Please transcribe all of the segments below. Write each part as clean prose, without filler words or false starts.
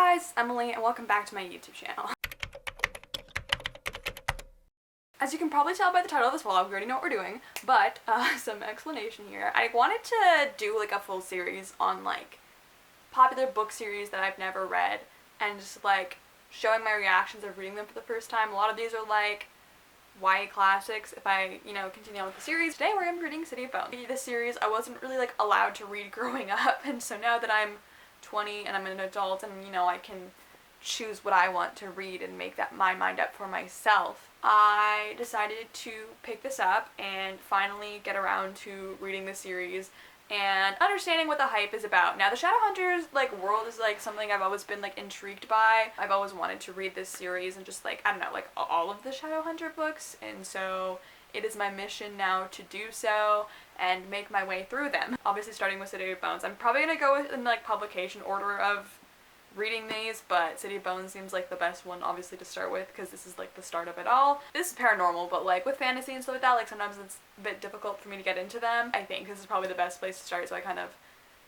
guys, it's Emily and welcome back to my YouTube channel. As you can probably tell by the title of this vlog, we already know what we're doing, but some explanation here. I wanted to do like a full series on like popular book series that I've never read and just like showing my reactions of reading them for the first time. A lot of these are like YA classics if I, continue on with the series. Today we're gonna be reading City of Bones. This series I wasn't really like allowed to read growing up, and so now that I'm 20 and I'm an adult and I can choose what I want to read and make that my mind up for myself, I decided to pick this up and finally get around to reading the series and understanding what the hype is about. Now the Shadowhunters world is something I've always been intrigued by. I've always wanted to read this series and just all of the Shadowhunter books, and so it is my mission now to do so and make my way through them. Obviously starting with City of Bones. I'm probably gonna go in publication order of reading these, but City of Bones seems like the best one obviously to start with because this is the start of it all. This is paranormal, but with fantasy and stuff like that, sometimes it's a bit difficult for me to get into them. I think this is probably the best place to start so I kind of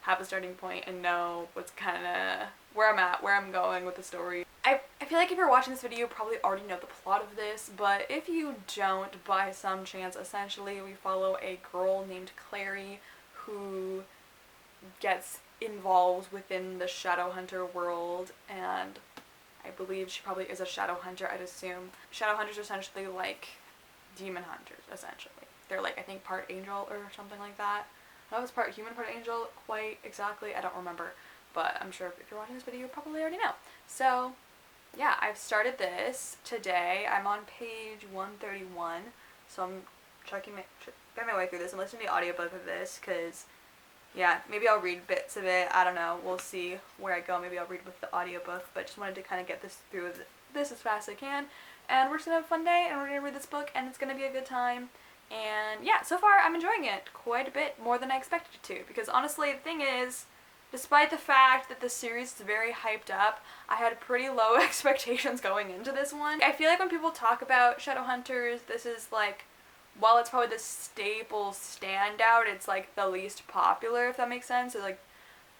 have a starting point and know what's kind of where I'm at, where I'm going with the story. I feel like if you're watching this video, you probably already know the plot of this, but if you don't, by some chance, essentially we follow a girl named Clary who gets involved within the Shadowhunter world, and I believe she probably is a Shadowhunter, I'd assume. Shadowhunters are essentially like demon hunters, essentially. They're I think part angel or something like that. I don't know if it's part human, part angel, quite exactly, I don't remember, but I'm sure if you're watching this video you probably already know. So yeah, I've started this today. I'm on page 131, so I'm getting my way through this and listening to the audiobook of this because yeah, maybe I'll read bits of it, I don't know, we'll see where I go. Maybe I'll read with the audiobook, but just wanted to kind of get this through this as fast as I can, and we're just gonna have a fun day and we're gonna read this book and it's gonna be a good time. And yeah, so far I'm enjoying it quite a bit more than I expected to, because honestly the thing is, despite the fact that the series is very hyped up, I had pretty low expectations going into this one. I feel like when people talk about Shadowhunters, this is while it's probably the staple standout, it's the least popular, if that makes sense. It's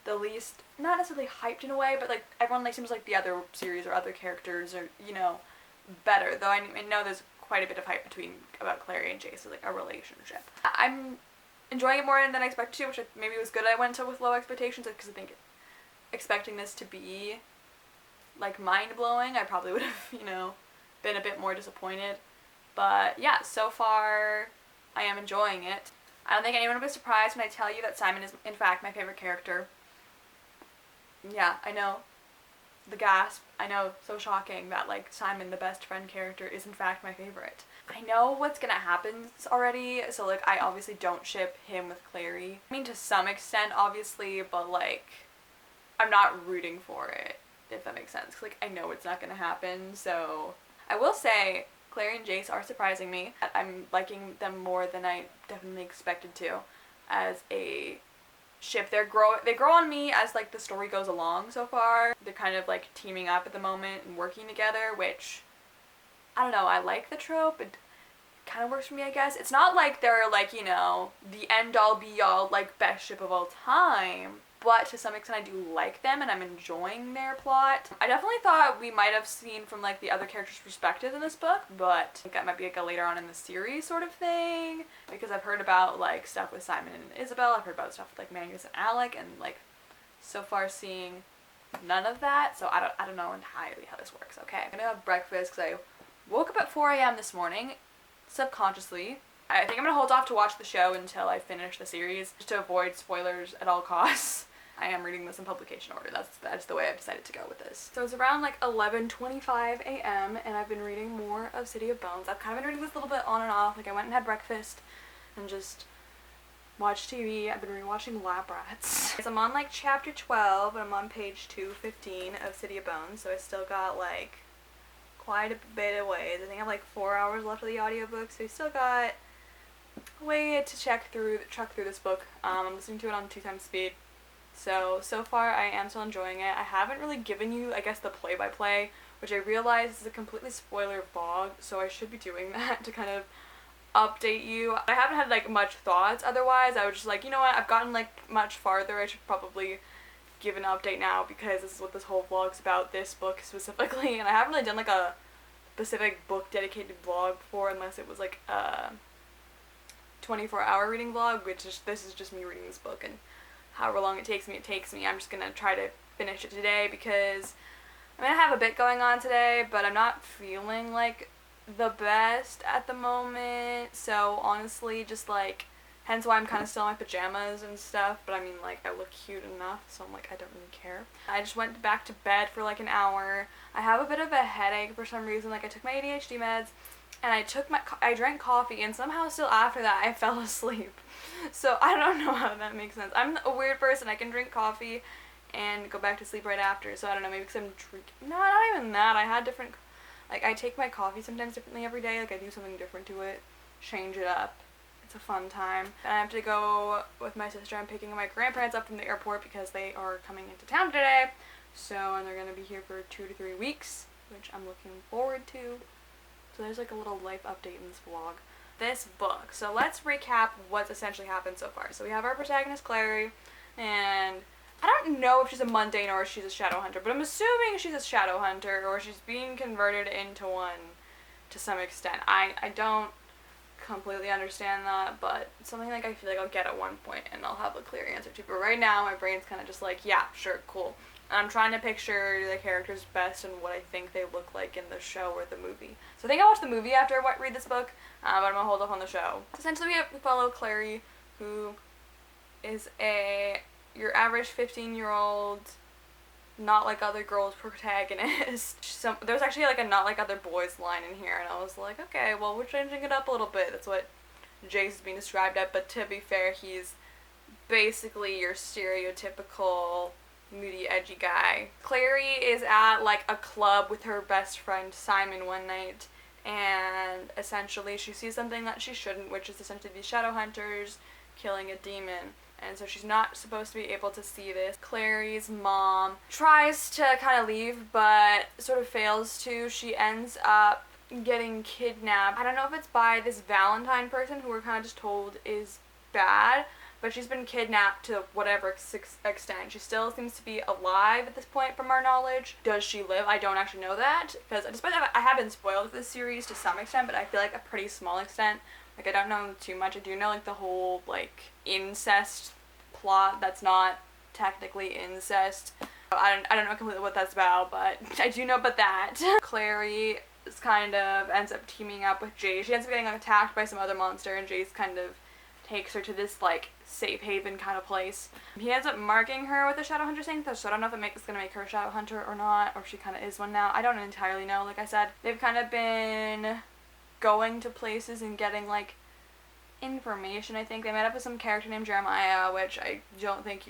the least, not necessarily hyped in a way, but everyone seems like the other series or other characters are, better. Though I know there's quite a bit of hype about Clary and Jace, a relationship. I'm enjoying it more than I expected to, which maybe was good I went into with low expectations, because I think expecting this to be mind-blowing, I probably would have, been a bit more disappointed. But yeah, so far I am enjoying it. I don't think anyone will be surprised when I tell you that Simon is in fact my favorite character. Yeah, I know. The gasp. I know, so shocking that Simon, the best friend character, is in fact my favorite. I know what's gonna happen already, so I obviously don't ship him with Clary. I mean, to some extent obviously, but I'm not rooting for it, if that makes sense. I know it's not gonna happen, so I will say Clary and Jace are surprising me. I'm liking them more than I definitely expected to as a ship. They grow on me as the story goes along so far. They're kind of teaming up at the moment and working together, which I don't know, I like the trope. It kind of works for me, I guess. It's not they're the end all be all best ship of all time, but to some extent I do like them and I'm enjoying their plot. I definitely thought we might have seen from the other characters' perspective in this book, but I think that might be a later on in the series sort of thing, because I've heard about stuff with Simon and Isabel, I've heard about stuff with Magnus and Alec, and so far seeing none of that, so I don't know entirely how this works. Okay, I'm gonna have breakfast because I woke up at 4 a.m. this morning, subconsciously. I think I'm gonna hold off to watch the show until I finish the series, just to avoid spoilers at all costs. I am reading this in publication order. That's the way I've decided to go with this. So it's around 11:25 a.m. and I've been reading more of City of Bones. I've kind of been reading this a little bit on and off. I went and had breakfast and just watched TV. I've been rewatching Lab Rats. So I'm on chapter 12 and I'm on page 215 of City of Bones, so I still got quite a bit of ways. I think I have 4 hours left of the audiobook, so I still got a way to truck through this book. I'm listening to it on 2x speed. So far I am still enjoying it. I haven't really given you, I guess, the play-by-play, which I realize is a completely spoiler vlog, so I should be doing that to kind of update you. I haven't had much thoughts otherwise. I was just you know what, I've gotten much farther. I should probably give an update now because this is what this whole vlog's about, this book specifically, and I haven't really done like a specific book dedicated vlog before unless it was like a 24-hour reading vlog, which is, this is just me reading this book, and however long it takes me, I'm just gonna try to finish it today because I mean I have a bit going on today, but I'm not feeling like the best at the moment, so honestly just like, hence why I'm kind of still in my pajamas and stuff, but I mean like I look cute enough, so I'm like I don't really care. I just went back to bed for like an hour. I have a bit of a headache for some reason, like I took my ADHD meds and I drank coffee, and somehow still after that I fell asleep. So I don't know how that makes sense. I'm a weird person. I can drink coffee and go back to sleep right after, so I don't know, maybe because I'm drinking, no, not even that, I had different, like I take my coffee sometimes differently every day, like I do something different to it, change it up. It's a fun time. And I have to go with my sister. I'm picking my grandparents up from the airport because they are coming into town today. So, and they're going to be here for 2 to 3 weeks, which I'm looking forward to. So there's like a little life update in this vlog. This book. So let's recap what's essentially happened so far. So we have our protagonist, Clary, and I don't know if she's a mundane or if she's a shadow hunter, but I'm assuming she's a shadow hunter or she's being converted into one to some extent. I don't completely understand that, but it's something like I feel like I'll get at one point and I'll have a clear answer to. But right now my brain's kind of just like, yeah, sure, cool. And I'm trying to picture the characters best and what I think they look like in the show or the movie. So I think I'll watch the movie after I read this book, but I'm gonna hold off on the show. So essentially we follow Clary, who is your average 15-year-old not like other girls protagonist. So there's actually like a not like other boys line in here, and I was like, okay, well we're changing it up a little bit. That's what Jace is being described at, but to be fair, he's basically your stereotypical moody, edgy guy. Clary is at like a club with her best friend Simon one night, and essentially she sees something that she shouldn't, which is essentially these shadow hunters killing a demon. And so she's not supposed to be able to see this. Clary's mom tries to kind of leave, but sort of fails to. She ends up getting kidnapped. I don't know if it's by this Valentine person who we're kind of just told is bad, but she's been kidnapped to whatever extent. She still seems to be alive at this point from our knowledge. Does she live? I don't actually know that, because despite that I have been spoiled with this series to some extent, but I feel like a pretty small extent. Like, I don't know too much. I do know, like, the whole, like, incest plot that's not technically incest. I don't know completely what that's about, but I do know about that. Clary is kind of ends up teaming up with Jace. She ends up getting attacked by some other monster, and Jace kind of takes her to this, like, safe haven kind of place. He ends up marking her with a shadow hunter thing, so I don't know if it's gonna make her a shadow hunter or not, or if she kind of is one now. I don't entirely know. Like I said, they've kind of been going to places and getting like information. I think they met up with some character named Jeremiah, which I don't think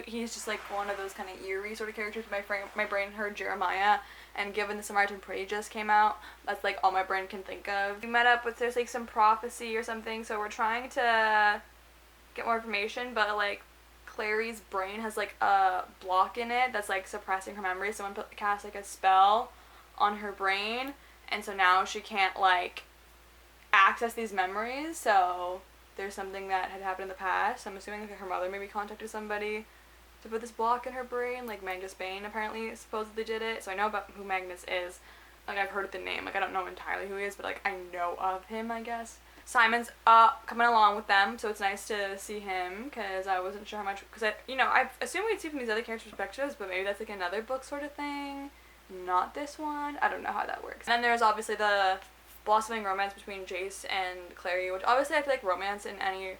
he's just like one of those kind of eerie sort of characters. My brain heard Jeremiah, and given the Samaritan Prey just came out, that's like all my brain can think of. We met up with, there's like some prophecy or something, so we're trying to get more information, but like Clary's brain has like a block in it that's like suppressing her memory. Someone cast like a spell on her brain, and so now she can't like access these memories. So there's something that had happened in the past. I'm assuming that her mother maybe contacted somebody to put this block in her brain, like Magnus Bane apparently supposedly did it. So I know about who Magnus is. Like, I've heard the name. Like, I don't know entirely who he is, but like I know of him, I guess. Simon's coming along with them, so it's nice to see him, because I wasn't sure how much, because I assume we'd see from these other characters' perspectives, but maybe that's like another book sort of thing, not this one. I don't know how that works. And then there's obviously the blossoming romance between Jace and Clary, which obviously I feel like romance in any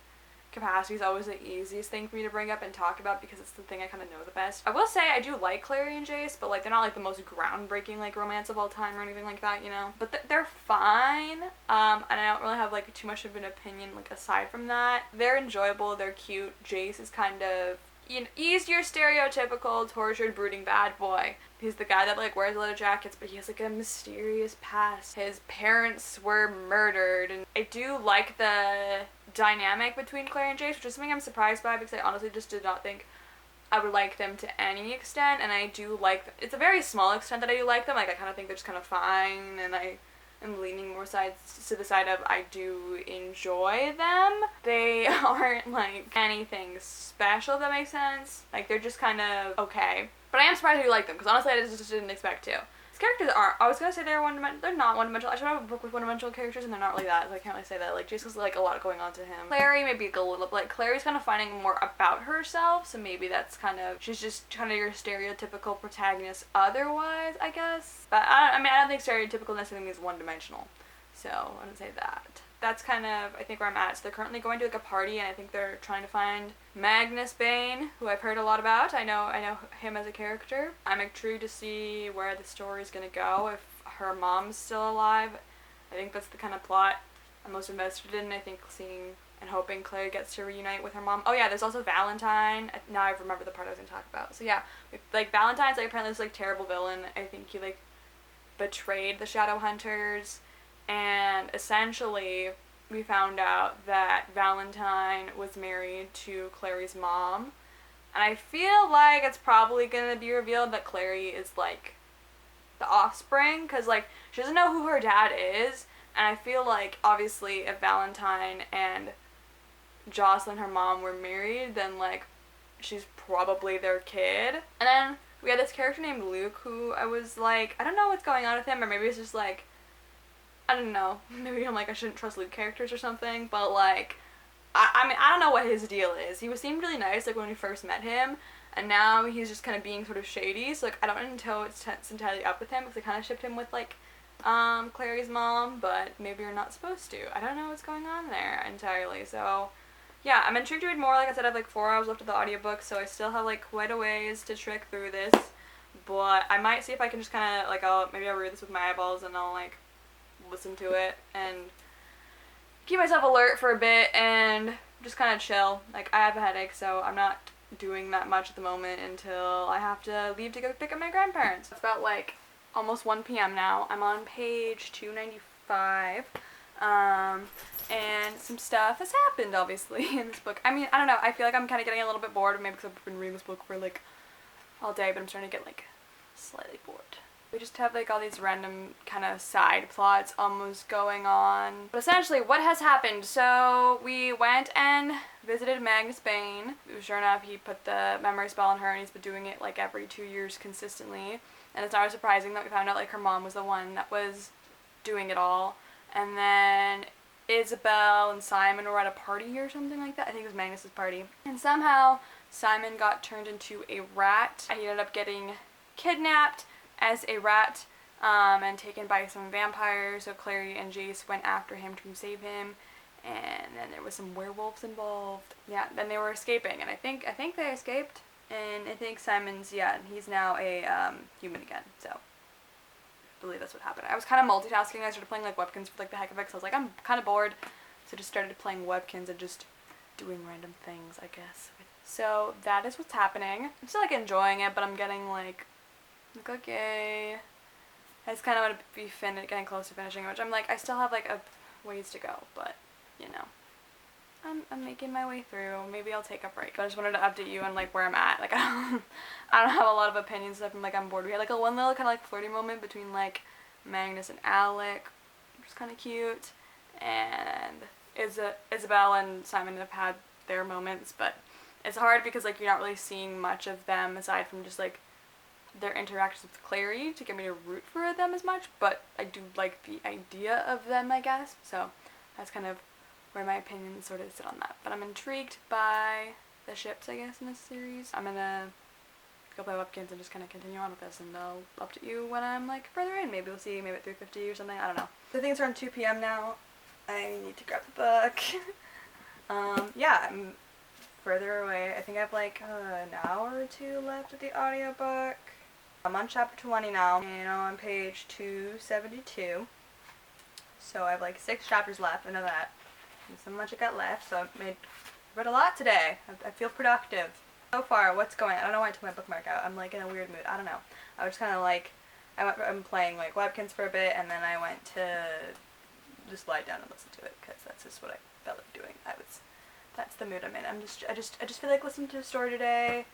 capacity is always the easiest thing for me to bring up and talk about, because it's the thing I kind of know the best. I will say I do like Clary and Jace, but like they're not like the most groundbreaking like romance of all time or anything like that, you know. But they're fine, and I don't really have like too much of an opinion like aside from that. They're enjoyable, they're cute. Jace is kind of, you know, he's your stereotypical tortured, brooding bad boy. He's the guy that like wears leather jackets, but he has like a mysterious past. His parents were murdered, and I do like the dynamic between Clary and Jace, which is something I'm surprised by, because I honestly just did not think I would like them to any extent, and I do like them. It's a very small extent that I do like them. Like, I kind of think they're just kind of fine, and I am leaning more sides to the side of I do enjoy them. They aren't like anything special, if that makes sense. Like they're just kind of okay. But I am surprised I do like them because honestly I just didn't expect to. These characters aren't. I was gonna say they're not one-dimensional. I should have a book with one-dimensional characters and they're not really that, so I can't really say that. Like Jason's like a lot going on to him. Clary maybe a little bit. Like Clary's kind of finding more about herself, so maybe that's kind of she's just kind of your stereotypical protagonist. Otherwise, I guess. But I don't think stereotypical necessarily means one-dimensional. So I wouldn't say that. That's kind of, I think, where I'm at. So they're currently going to like a party, and I think they're trying to find Magnus Bane, who I've heard a lot about. I know him as a character. I'm intrigued to see where the story's gonna go. If her mom's still alive, I think that's the kind of plot I'm most invested in. I think seeing and hoping Claire gets to reunite with her mom. Oh yeah, there's also Valentine. Now I remember the part I was gonna talk about. So yeah, like Valentine's like apparently this like terrible villain. I think he like betrayed the Shadowhunters. And essentially, we found out that Valentine was married to Clary's mom. And I feel like it's probably going to be revealed that Clary is, like, the offspring. Because, like, she doesn't know who her dad is. And I feel like, obviously, if Valentine and Jocelyn, her mom, were married, then, like, she's probably their kid. And then we had this character named Luke who I was like, I don't know what's going on with him. Or maybe it's just, like, I don't know, maybe I'm like I shouldn't trust Luke characters or something, but like, I mean, I don't know what his deal is. He seemed really nice like when we first met him, and now he's just kind of being sort of shady, so like I don't know it's entirely up with him, because I kind of shipped him with like, Clary's mom, but maybe you're not supposed to. I don't know what's going on there entirely, so yeah, I'm intrigued to read more. Like I said, I have like 4 hours left of the audiobook, so I still have like quite a ways to trick through this, but I might see if I can just kind of like, maybe I'll read this with my eyeballs and I'll like listen to it and keep myself alert for a bit and just kind of chill. Like I have a headache, so I'm not doing that much at the moment until I have to leave to go pick up my grandparents. It's about like almost 1 p.m. now. I'm on page 295. And some stuff has happened obviously in this book. I mean, I don't know, I feel like I'm kind of getting a little bit bored, maybe because I've been reading this book for like all day, but I'm starting to get like slightly bored. We just have like all these random kind of side plots almost going on. But essentially what has happened, so we went and visited Magnus Bane. Sure enough, he put the memory spell on her and he's been doing it like every 2 years consistently. And it's not surprising that we found out like her mom was the one that was doing it all. And then Isabel and Simon were at a party or something like that. I think it was Magnus's party. And somehow Simon got turned into a rat. He ended up getting kidnapped as a rat and taken by some vampires, so Clary and Jace went after him to save him, and then there was some werewolves involved. Yeah, then they were escaping, and I think they escaped, and I think Simon's, yeah, he's now a human again, so I believe that's what happened. I was kind of multitasking. I started playing like Webkins for like the heck of it, so I was like, I'm kind of bored, so just started playing Webkins and just doing random things, I guess. So that is what's happening. I'm still like enjoying it, but I'm getting like okay. I just kind of want to be getting close to finishing, which I'm like, I still have like a ways to go, but you know, I'm making my way through. Maybe I'll take a break. But I just wanted to update you on like where I'm at. Like I don't have a lot of opinions stuff. I'm like, I'm bored. We had like one little kind of like flirty moment between like Magnus and Alec, which was kind of cute, and Isabel and Simon have had their moments, but it's hard because like you're not really seeing much of them aside from just like their interactions with Clary to get me to root for them as much, but I do like the idea of them, I guess, so that's kind of where my opinions sort of sit on that. But I'm intrigued by the ships, I guess, in this series. I'm gonna go play Webkins and just kind of continue on with this, and I'll update you when I'm like further in. Maybe we'll see, maybe at 3:50 or something, I don't know. I think it's around 2 p.m. now. I need to grab the book. Yeah, I'm further away. I think I have like an hour or 2 left of the audiobook. I'm on chapter 20 now, and I'm on page 272. So I have like 6 chapters left. I know that. There's so much I got left, so I've read a lot today. I feel productive. So far, what's going on? I don't know why I took my bookmark out. I'm like in a weird mood. I don't know. I was kind of like, I'm playing like Webkins for a bit, and then I went to just lie down and listen to it, because that's just what I felt like doing. That's the mood I'm in. I just feel like listening to a story today.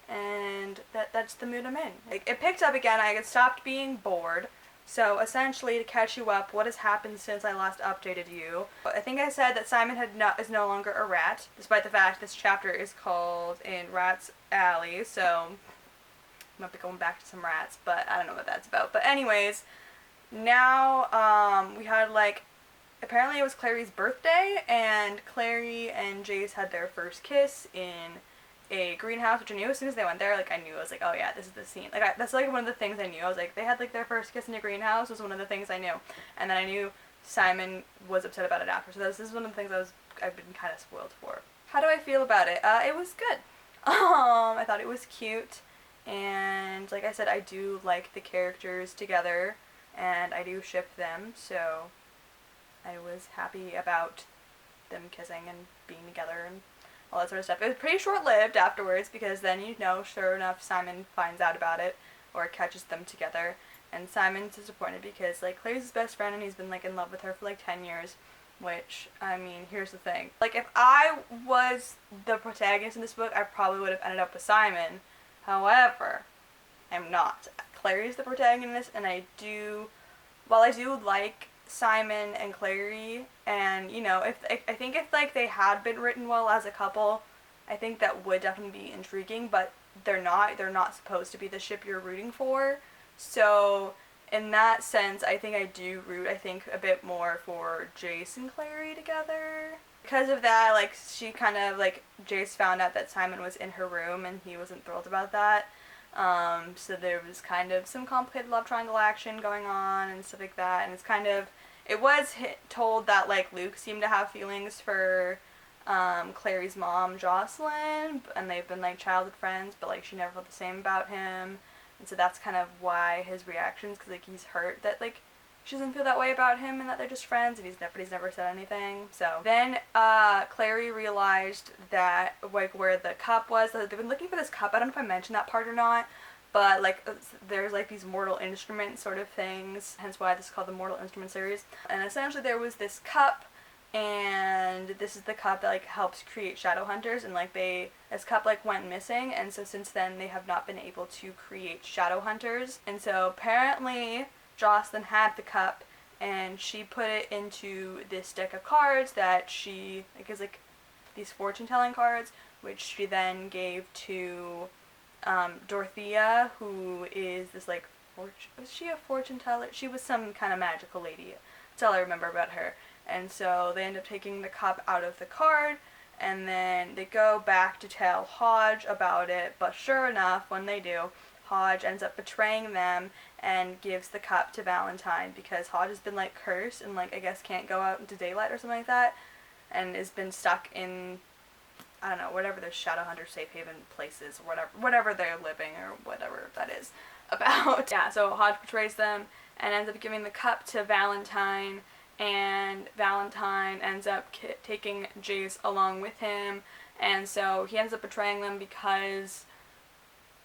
And that's the mood I'm in. It picked up again. I had stopped being bored, So essentially, to catch you up, what has happened since I last updated you? I think I said that Simon is no longer a rat, despite the fact this chapter is called In Rat's Alley, so I might be going back to some rats, but I don't know what that's about. But anyways, now we had like, apparently it was Clary's birthday, and Clary and Jace had their first kiss in a greenhouse, which I knew as soon as they went there, like, I knew, I was like, oh yeah, this is the scene. Like, that's like one of the things I knew. I was like, they had like their first kiss in a greenhouse was one of the things I knew. And then I knew Simon was upset about it after. So this is one of the things I've been kind of spoiled for. How do I feel about it? It was good. I thought it was cute. And like I said, I do like the characters together, and I do ship them, so I was happy about them kissing and being together and all that sort of stuff. It was pretty short-lived afterwards, because then, you know, sure enough, Simon finds out about it, or catches them together, and Simon's disappointed because, like, Clary's his best friend, and he's been, like, in love with her for, like, 10 years, which, I mean, here's the thing. Like, if I was the protagonist in this book, I probably would have ended up with Simon. However, I'm not. Clary's the protagonist, and while I do like Simon and Clary, and, you know, I think if, like, they had been written well as a couple, I think that would definitely be intriguing, but they're not supposed to be the ship you're rooting for, so in that sense, I think I do root, a bit more for Jace and Clary together. Because of that, like, she kind of, like, Jace found out that Simon was in her room, and he wasn't thrilled about that. So there was kind of some complicated love triangle action going on and stuff like that, and it's kind of, it was told that, like, Luke seemed to have feelings for Clary's mom, Jocelyn, and they've been, like, childhood friends, but, like, she never felt the same about him, and so that's kind of why his reactions, because, like, he's hurt that, like, she doesn't feel that way about him and that they're just friends, and he's never said anything. So then Clary realized that, like, where the cup was, they've been looking for this cup. I don't know if I mentioned that part or not, but, like, there's, like, these Mortal Instrument sort of things, hence why this is called the Mortal Instrument series. And essentially there was this cup, and this is the cup that, like, helps create shadow hunters, and, like, this cup, like, went missing, and so since then they have not been able to create shadow hunters. And so apparently Jocelyn had the cup, and she put it into this deck of cards that she, like, is, like, these fortune-telling cards, which she then gave to Dorothea, who is this, like, was she a fortune teller? She was some kind of magical lady. That's all I remember about her. And so they end up taking the cup out of the card, and then they go back to tell Hodge about it, but sure enough, when they do, Hodge ends up betraying them and gives the cup to Valentine, because Hodge has been, like, cursed and, like, I guess can't go out into daylight or something like that, and has been stuck in, I don't know, whatever their shadow hunter safe haven places, or whatever they're living, or whatever that is about. Yeah, so Hodge betrays them and ends up giving the cup to Valentine, and Valentine ends up taking Jace along with him, and so he ends up betraying them because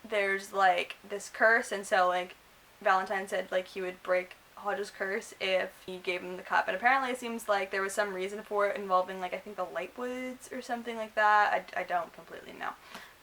there's, like, this curse, and so, like, Valentine said, like, he would break Hodge's curse if he gave him the cup, and apparently it seems like there was some reason for it involving, like, I think the Lightwoods or something like that. I don't completely know.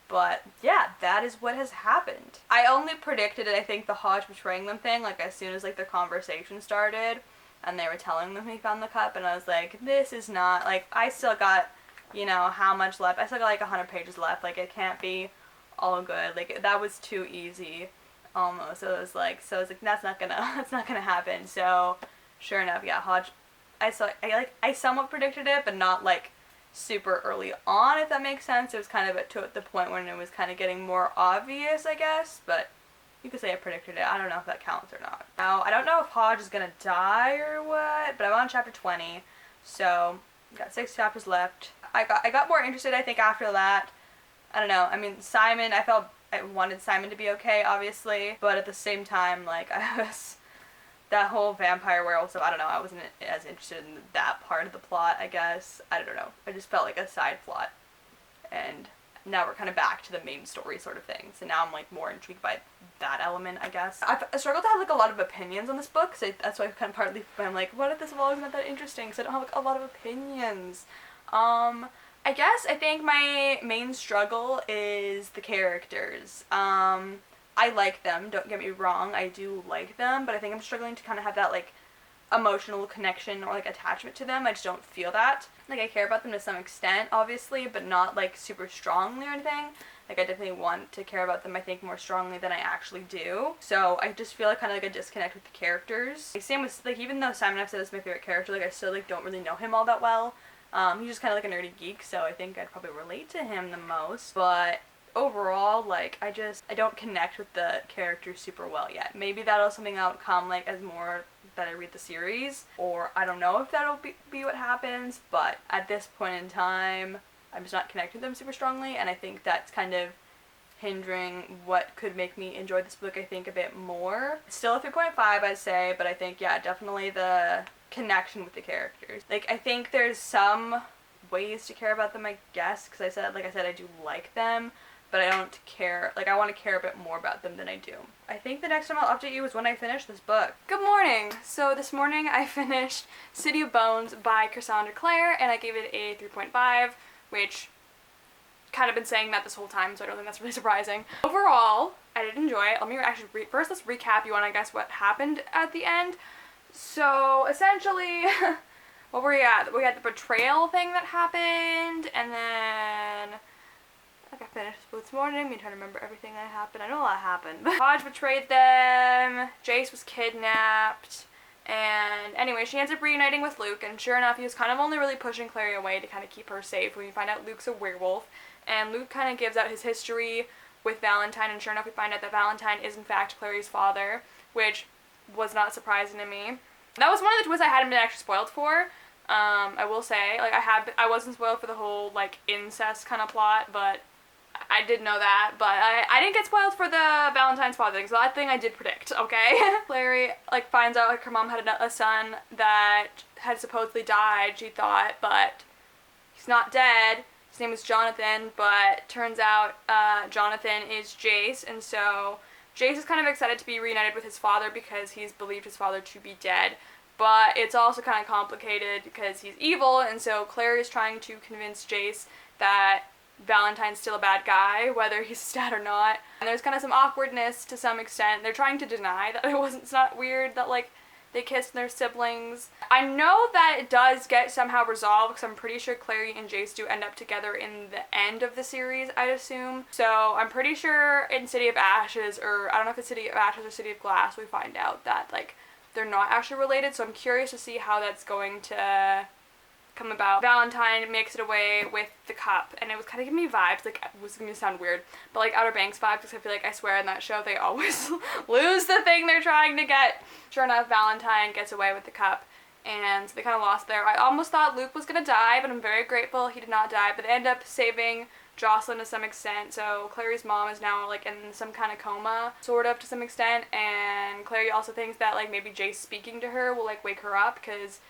But, yeah, that is what has happened. I only predicted it, I think, the Hodge betraying them thing, like, as soon as, like, their conversation started, and they were telling them he found the cup, and I was like, this is not, like, I still got, you know, how much left? I still got, like, 100 pages left. Like, it can't be all good. Like, that was too easy, almost. So it was like, that's not gonna happen. So, sure enough, yeah, Hodge, I somewhat predicted it, but not, like, super early on, if that makes sense. It was kind of at the point when it was kind of getting more obvious, I guess, but you could say I predicted it. I don't know if that counts or not. Now, I don't know if Hodge is gonna die or what, but I'm on chapter 20, so got 6 chapters left. I got more interested, I think, after that. I don't know. I mean, Simon, I wanted Simon to be okay, obviously, but at the same time, like, that whole vampire werewolf stuff, I don't know, I wasn't as interested in that part of the plot, I guess. I don't know. I just felt like a side plot. And now we're kind of back to the main story sort of thing. So now I'm, like, more intrigued by that element, I guess. I struggled to have, like, a lot of opinions on this book, so that's why kind of partly I'm like, what if this vlog is not that interesting? Because I don't have, like, a lot of opinions. I think my main struggle is the characters. I like them, don't get me wrong, I do like them, but I think I'm struggling to kind of have that, like, emotional connection or, like, attachment to them. I just don't feel that. Like, I care about them to some extent, obviously, but not, like, super strongly or anything. Like, I definitely want to care about them, I think, more strongly than I actually do. So, I just feel like kind of like a disconnect with the characters. Like, same with, like, even though Simon I've said is my favorite character, like, I still, like, don't really know him all that well. He's just kind of like a nerdy geek, so I think I'd probably relate to him the most. But overall, like, I don't connect with the characters super well yet. Maybe that'll something that'll come, like, as more that I read the series, or I don't know if that'll be what happens, but at this point in time, I'm just not connecting with them super strongly, and I think that's kind of hindering what could make me enjoy this book, I think, a bit more. Still a 3.5, I'd say, but I think, yeah, definitely the connection with the characters. Like, I think there's some ways to care about them, I guess, because like I said, I do like them, but I don't care, like, I want to care a bit more about them than I do. I think the next time I'll update you is when I finish this book. Good morning! So this morning I finished City of Bones by Cassandra Clare, and I gave it a 3.5, which kind of been saying that this whole time, so I don't think that's really surprising. Overall, I did enjoy it. Let me actually, first let's recap you on, I guess, what happened at the end. So, essentially, what were we at? We had the betrayal thing that happened, and then, like, I finished this morning. I'm trying to remember everything that happened. I know a lot happened. Hodge betrayed them, Jace was kidnapped, and anyway, she ends up reuniting with Luke, and sure enough, he was kind of only really pushing Clary away to kind of keep her safe when we find out Luke's a werewolf, and Luke kind of gives out his history with Valentine, and sure enough, we find out that Valentine is in fact Clary's father, which was not surprising to me. That was one of the twists I hadn't been actually spoiled for. I will say, like, I wasn't spoiled for the whole, like, incest kind of plot, but I did know that, but I didn't get spoiled for the Valentine's father thing, so that thing I did predict, okay? Clary, like, finds out, like, her mom had a son that had supposedly died, she thought, but he's not dead. His name was Jonathan, but turns out Jonathan is Jace, and so Jace is kind of excited to be reunited with his father because he's believed his father to be dead, but it's also kind of complicated because he's evil, and so Clary is trying to convince Jace that Valentine's still a bad guy, whether he's his dad or not. And there's kind of some awkwardness to some extent. They're trying to deny that it's not weird that, like, they kissed their siblings. I know that it does get somehow resolved, because I'm pretty sure Clary and Jace do end up together in the end of the series, I'd assume. So I'm pretty sure in City of Ashes, or I don't know if it's City of Ashes or City of Glass, we find out that, like, they're not actually related, so I'm curious to see how that's going to come about. Valentine makes it away with the cup, and it was kind of giving me vibes, like, it was going to sound weird, but like Outer Banks vibes, because I feel like, I swear in that show they always lose the thing they're trying to get. Sure enough, Valentine gets away with the cup, and so they kind of lost there. I almost thought Luke was going to die, but I'm very grateful he did not die, but they end up saving Jocelyn to some extent, so Clary's mom is now, like, in some kind of coma, sort of, to some extent, and Clary also thinks that, like, maybe Jace speaking to her will, like, wake her up, because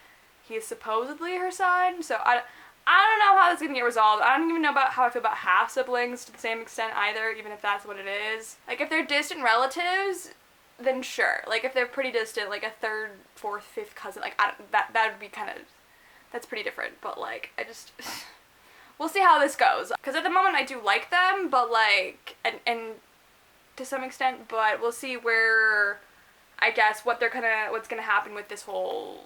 he is supposedly her son, so I don't know how this is gonna get resolved. I don't even know about how I feel about half-siblings to the same extent either, even if that's what it is. Like, if they're distant relatives, then sure. Like, if they're pretty distant, like a third, fourth, fifth cousin, like, that would be kind of, that's pretty different, but, like, I just, we'll see how this goes. Because at the moment I do like them, but, like, and to some extent, but we'll see where, I guess, what's gonna happen with this whole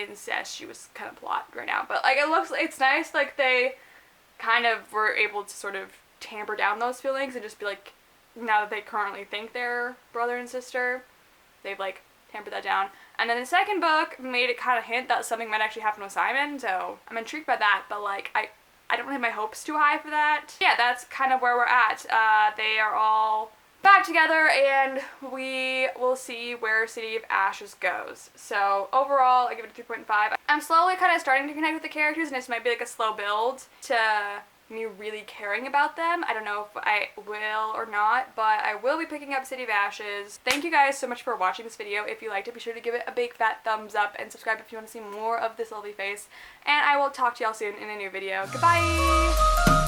incestuous kind of plot right now. But, like, it's nice, like, they kind of were able to sort of tamper down those feelings and just be like, now that they currently think they're brother and sister, they've, like, tampered that down. And then the second book made it kind of hint that something might actually happen with Simon, so I'm intrigued by that, but, like, I don't have my hopes too high for that. Yeah, that's kind of where we're at. They are all back together, and we will see where City of Ashes goes. So overall, I give it a 3.5. I'm slowly kind of starting to connect with the characters, and this might be like a slow build to me really caring about them. I don't know if I will or not, but I will be picking up City of Ashes. Thank you guys so much for watching this video. If you liked it, be sure to give it a big fat thumbs up and subscribe if you want to see more of this lovely face. And I will talk to y'all soon in a new video. Goodbye!